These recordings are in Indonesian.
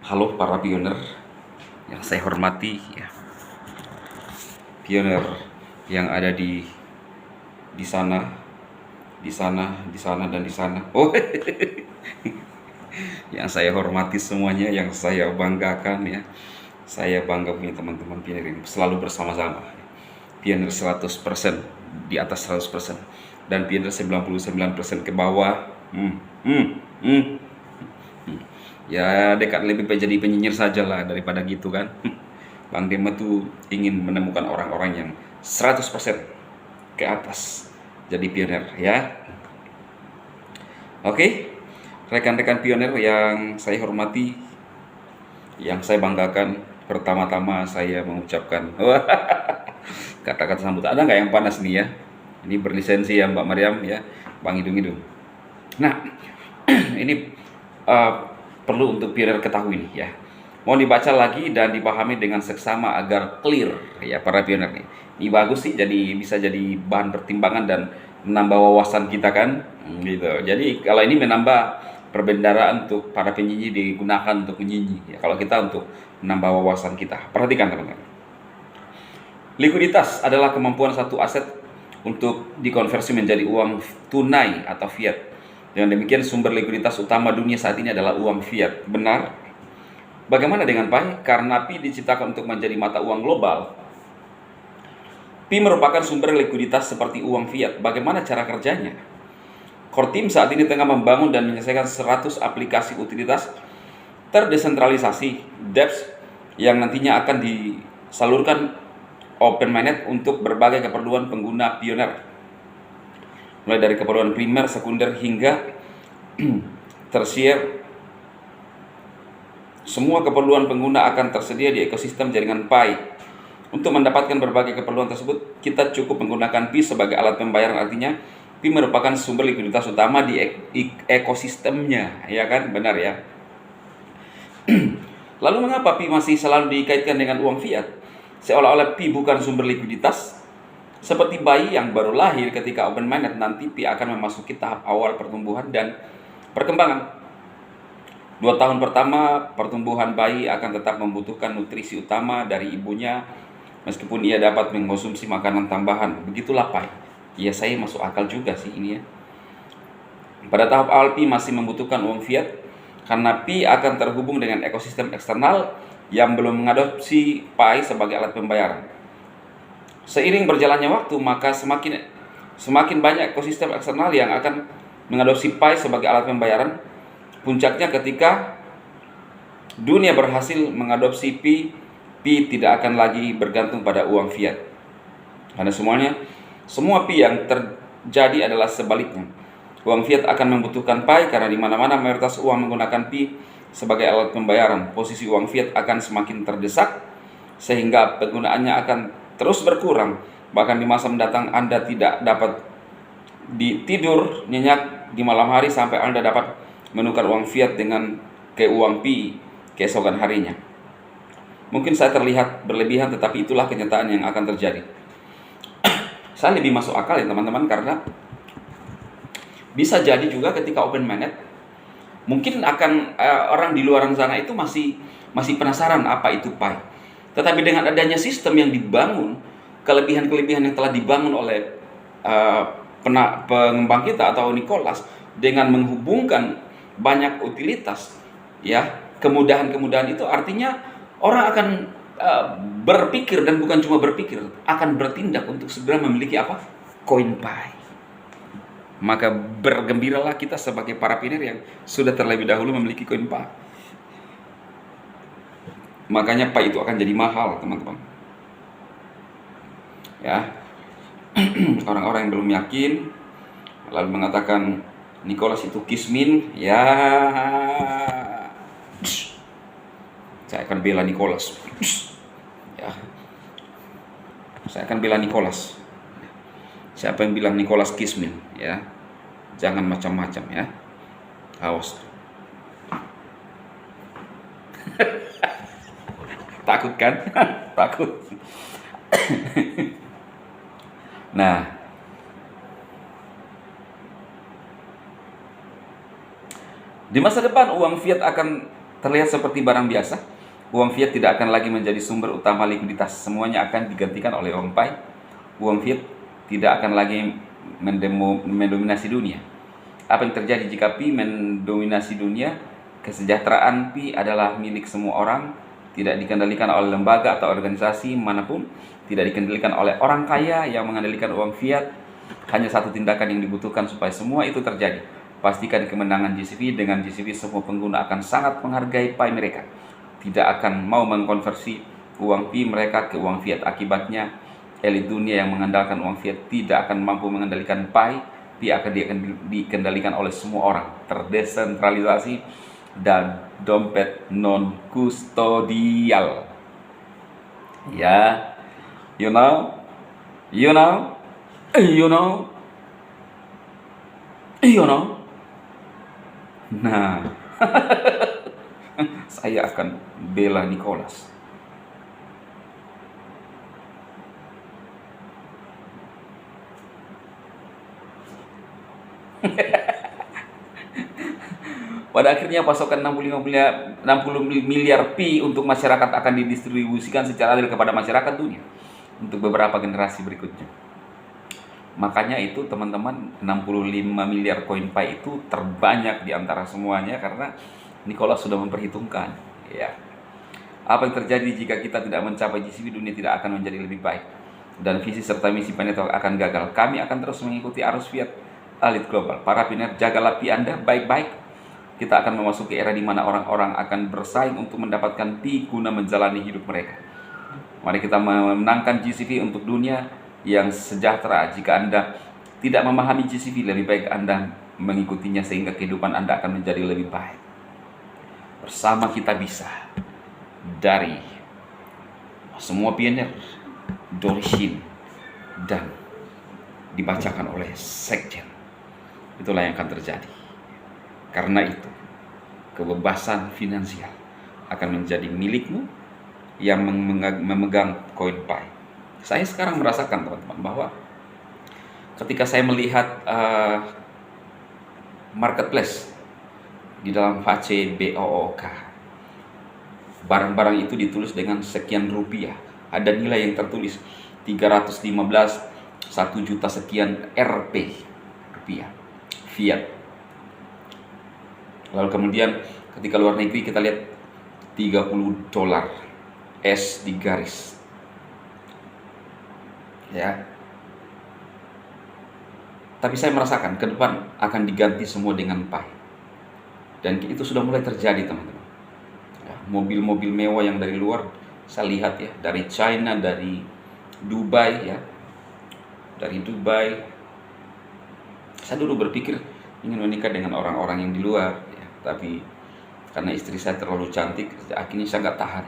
Halo para pioner yang saya hormati ya. Pioner yang ada di sana, di sana, di sana dan di sana. Oh, yang saya hormati semuanya, yang saya banggakan ya. Saya bangga punya teman-teman pioner yang selalu bersama-sama. Pioner 100% di atas 100% dan pioner 99% ke bawah. Hmm, hmm, hmm. Ya dekat lebih baik jadi penyinyir sajalah daripada gitu kan. Bang Dema tuh ingin menemukan orang-orang yang 100% ke atas jadi pioner ya. Oke, rekan-rekan pioner yang saya hormati, yang saya banggakan, pertama-tama saya mengucapkan kata-kata sambutan. Ada nggak yang panas nih ya? Ini berlisensi ya Mbak Mariam ya, Bang Hidung-Hidung. Nah, ini perlu untuk pioner ketahui nih ya. Mohon dibaca lagi dan dipahami dengan seksama agar clear ya para pioner nih. Ini bagus sih, jadi bisa jadi bahan pertimbangan dan menambah wawasan kita kan, gitu. Jadi kalau ini menambah perbendaraan untuk para penyinyi digunakan untuk menyinyi ya. Kalau kita untuk menambah wawasan kita. Perhatikan teman-teman. Likuiditas adalah kemampuan satu aset untuk dikonversi menjadi uang tunai atau fiat. Dengan demikian sumber likuiditas utama dunia saat ini adalah uang fiat. Benar? Bagaimana dengan Pi? Karena Pi diciptakan untuk menjadi mata uang global, Pi merupakan sumber likuiditas seperti uang fiat. Bagaimana cara kerjanya? Core Team saat ini tengah membangun dan menyelesaikan 100 aplikasi utilitas terdesentralisasi dApps yang nantinya akan disalurkan open mainnet untuk berbagai keperluan pengguna pioner. Mulai dari keperluan primer, sekunder hingga tersier. Semua keperluan pengguna akan tersedia di ekosistem jaringan Pi. Untuk mendapatkan berbagai keperluan tersebut, kita cukup menggunakan Pi sebagai alat pembayaran. Artinya, Pi merupakan sumber likuiditas utama di ekosistemnya, ya kan? Benar ya. Lalu mengapa Pi masih selalu dikaitkan dengan uang fiat? Seolah-olah Pi bukan sumber likuiditas. Seperti bayi yang baru lahir, ketika open mainnet nanti Pi akan memasuki tahap awal pertumbuhan dan perkembangan. 2 tahun pertama pertumbuhan bayi akan tetap membutuhkan nutrisi utama dari ibunya, meskipun ia dapat mengkonsumsi makanan tambahan. Begitulah Pi. Ya saya masuk akal juga sih ini ya. Pada tahap awal Pi masih membutuhkan uang fiat karena Pi akan terhubung dengan ekosistem eksternal yang belum mengadopsi Pi sebagai alat pembayaran. Seiring berjalannya waktu, maka semakin banyak ekosistem eksternal yang akan mengadopsi Pi sebagai alat pembayaran. Puncaknya ketika dunia berhasil mengadopsi Pi, Pi tidak akan lagi bergantung pada uang fiat. Karena semua Pi yang terjadi adalah sebaliknya. Uang fiat akan membutuhkan Pi karena di mana-mana mayoritas uang menggunakan Pi sebagai alat pembayaran. Posisi uang fiat akan semakin terdesak sehingga penggunaannya akan terus berkurang. Bahkan di masa mendatang Anda tidak dapat tidur nyenyak di malam hari sampai Anda dapat menukar uang fiat dengan uang Pi keesokan harinya. Mungkin saya terlihat berlebihan, tetapi itulah kenyataan yang akan terjadi. Saya lebih masuk akal ya teman-teman, karena bisa jadi juga ketika open mainnet mungkin akan orang di luar sana itu masih penasaran apa itu Pi. Tetapi dengan adanya sistem yang dibangun, kelebihan-kelebihan yang telah dibangun oleh pengembang kita atau Nicholas dengan menghubungkan banyak utilitas, ya, kemudahan-kemudahan itu artinya orang akan berpikir, dan bukan cuma berpikir, akan bertindak untuk segera memiliki apa? Koin Pi. Maka bergembiralah kita sebagai para pioner yang sudah terlebih dahulu memiliki koin Pi. Makanya Pi itu akan jadi mahal, teman-teman. Ya. Orang-orang yang belum yakin lalu mengatakan Nicholas itu kismin, ya. Saya akan bela Nicholas. Ya. Saya akan bela Nicholas. Siapa yang bilang Nicholas kismin, ya. Jangan macam-macam ya. Awas. Takut kan? Takut. Nah, di masa depan uang fiat akan terlihat seperti barang biasa. Uang fiat tidak akan lagi menjadi sumber utama likuiditas. Semuanya akan digantikan oleh uang pi. Uang fiat tidak akan lagi mendominasi dunia. Apa yang terjadi jika pi mendominasi dunia? Kesejahteraan pi adalah milik semua orang, tidak dikendalikan oleh lembaga atau organisasi manapun, tidak dikendalikan oleh orang kaya yang mengendalikan uang fiat. Hanya satu tindakan yang dibutuhkan supaya semua itu terjadi. Pastikan kemenangan GCV. Dengan GCV semua pengguna akan sangat menghargai pi mereka, tidak akan mau mengkonversi uang pi mereka ke uang fiat. Akibatnya elit dunia yang mengandalkan uang fiat tidak akan mampu mengendalikan pi. Pi akan dikendalikan oleh semua orang, terdesentralisasi dan dompet non kustodial. Ya, you know, you know, you know, you know. Nah, saya akan bela Nicholas. Pada akhirnya pasokan 60 miliar pi untuk masyarakat akan didistribusikan secara adil kepada masyarakat dunia untuk beberapa generasi berikutnya. Makanya itu teman-teman, 65 miliar koin pi itu terbanyak di antara semuanya karena Nicholas sudah memperhitungkan. Ya. Apa yang terjadi jika kita tidak mencapai GCV? Dunia tidak akan menjadi lebih baik dan visi serta misi Pi Network akan gagal. Kami akan terus mengikuti arus fiat elit global. Para pioner, jagalah pi Anda baik-baik. Kita akan memasuki era di mana orang-orang akan bersaing untuk mendapatkan pi guna menjalani hidup mereka. Mari kita memenangkan GCV untuk dunia yang sejahtera. Jika Anda tidak memahami GCV, lebih baik Anda mengikutinya sehingga kehidupan Anda akan menjadi lebih baik. Bersama kita bisa. Dari semua pioner, Dorishin, dan dibacakan oleh sekjen. Itulah yang akan terjadi. Karena itu, kebebasan finansial akan menjadi milikmu yang memegang koin pi. Saya sekarang merasakan teman-teman bahwa ketika saya melihat marketplace di dalam HCBOOK, barang-barang itu ditulis dengan sekian rupiah, ada nilai yang tertulis 315 1 juta sekian Rp rupiah fiat. Lalu kemudian ketika luar negeri kita lihat 30 dolar S di garis, ya. Tapi saya merasakan ke depan akan diganti semua dengan pi, dan itu sudah mulai terjadi teman-teman. Ya, mobil-mobil mewah yang dari luar saya lihat ya, dari China, dari Dubai ya, dari Dubai. Saya dulu berpikir ingin menikah dengan orang-orang yang di luar ya, tapi karena istri saya terlalu cantik, akhirnya saya nggak tahan.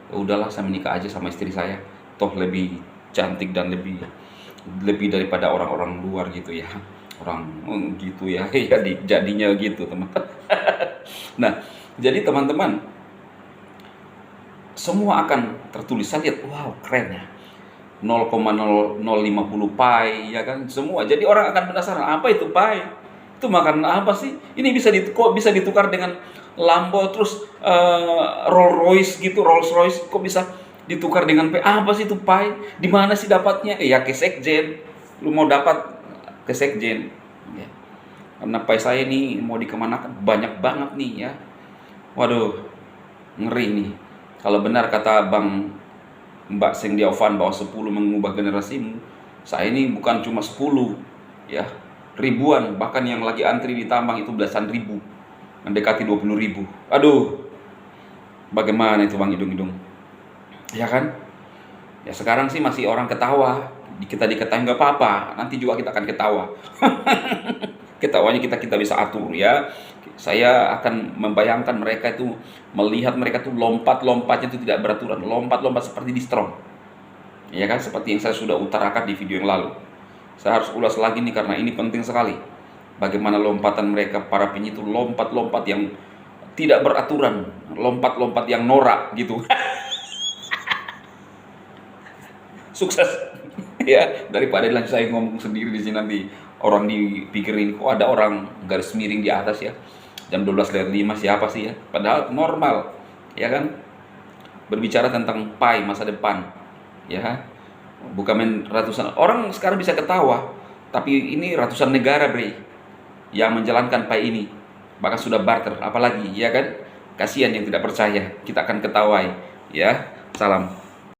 Ya udahlah, saya menikah aja sama istri saya, toh lebih cantik dan lebih daripada orang-orang luar gitu ya, orang gitu ya, ya jadinya gitu teman-teman. Nah, jadi teman-teman, semua akan tertulis. Saya lihat, wow keren ya, 0,0050 pi ya kan, semua. Jadi orang akan penasaran, apa itu pi? Itu makanan apa sih? Ini kok bisa ditukar dengan Lambo, terus Rolls Royce gitu, Rolls Royce kok bisa ditukar dengan pi? Apa sih itu pi? Di mana sih dapatnya? Ya ke sekjen. Lu mau dapat ke sekjen. Ya. Karena pi saya ini mau dikemanakan banyak banget nih ya. Waduh, ngeri nih. Kalau benar kata Bang Mbak Seng Diovan bahwa 10 mengubah generasimu, saya ini bukan cuma 10 ya, ribuan, bahkan yang lagi antri di tambang itu belasan ribu, mendekati 20.000. Aduh, bagaimana itu Bang Hidung-Hidung? Ya kan? Ya sekarang sih masih orang ketawa, kita diketahui nggak apa-apa, nanti juga kita akan ketawa. Ketawanya kita bisa atur ya. Saya akan membayangkan mereka itu, melihat mereka tuh lompat-lompatnya itu tidak beraturan, lompat-lompat seperti di Strong. Ya kan, seperti yang saya sudah utarakan di video yang lalu. Saya harus ulas lagi nih karena ini penting sekali. Bagaimana lompatan mereka, para penyanyi itu lompat-lompat yang tidak beraturan, lompat-lompat yang norak gitu. Sukses ya, daripada saya ngomong sendiri di sini nanti orang dipikirin kok ada orang garis miring di atas ya. Jam 12:05 siapa sih ya? Padahal normal, ya kan? Berbicara tentang pi masa depan, ya. Bukan main ratusan orang sekarang bisa ketawa, tapi ini ratusan negara, bre, yang menjalankan pi ini. Bahkan sudah barter, apalagi, ya kan? Kasihan yang tidak percaya, kita akan ketawai, ya. Salam.